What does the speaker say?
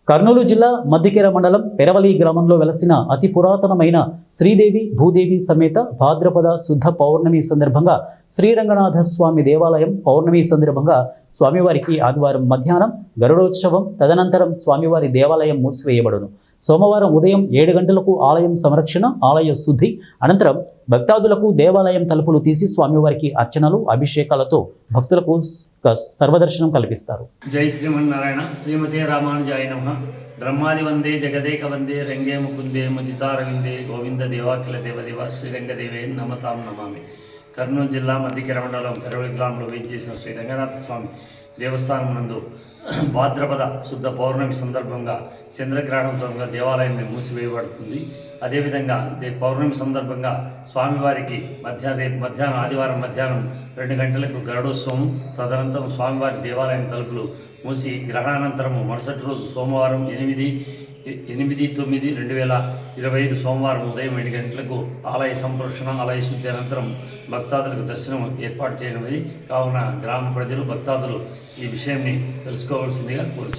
కర్నూలు జిల్లా మద్దికేర మండలం పెరవలి గ్రామంలో వెలసిన అతి పురాతనమైన శ్రీదేవి భూదేవి సమేత భాద్రపద శుద్ధ పౌర్ణమి సందర్భంగా శ్రీరంగనాథ స్వామి దేవాలయం పౌర్ణమి సందర్భంగా స్వామివారికి ఆదివారం మధ్యాహ్నం గరుడోత్సవం, తదనంతరం స్వామివారి దేవాలయం మూసివేయబడును. సోమవారం ఉదయం 7 గంటలకు ఆలయం సంరక్షణ, ఆలయ శుద్ధి అనంతరం భక్తాదులకు దేవాలయం తలుపులు తీసి స్వామివారికి అర్చనలు, అభిషేకాలతో భక్తులకు సర్వదర్శనం కల్పిస్తారు. జై శ్రీమన్నారాయణ. శ్రీమతే రామానుజాయ నమః. బ్రహ్మాది వందే జగదేక వందే రంగే ముకుందే ముదితారవిందే గోవింద దేవాఖిల దేవదేవ శ్రీరంగదేవే నమతాం నమామి. కర్నూలు జిల్లా మద్దికేర మండలం పెరవలి గ్రామంలో వేయించేసిన శ్రీ రంగనాథ స్వామి దేవస్థానం నందు భాద్రపద శుద్ధ పౌర్ణమి సందర్భంగా చంద్రగ్రహణం సందర్భంగా దేవాలయం మూసివేయబడుతుంది. అదేవిధంగా పౌర్ణమి సందర్భంగా స్వామివారికి మధ్యాహ్నం ఆదివారం మధ్యాహ్నం 2 గంటలకు గరుడోత్సవం, తదనంతరం స్వామివారి దేవాలయం తలుపులు మూసి గ్రహణానంతరము మరుసటి రోజు సోమవారం 8/9/2025 సోమవారం ఉదయం 7 గంటలకు ఆలయ సంరక్షణ, ఆలయ శుద్ధి అనంతరం భక్తాదులకు దర్శనం ఏర్పాటు చేయనున్నది. కావున గ్రామ ప్రజలు, భక్తాదులు ఈ విషయాన్ని తెలుసుకోవాల్సిందిగా కోరుచున్నాను.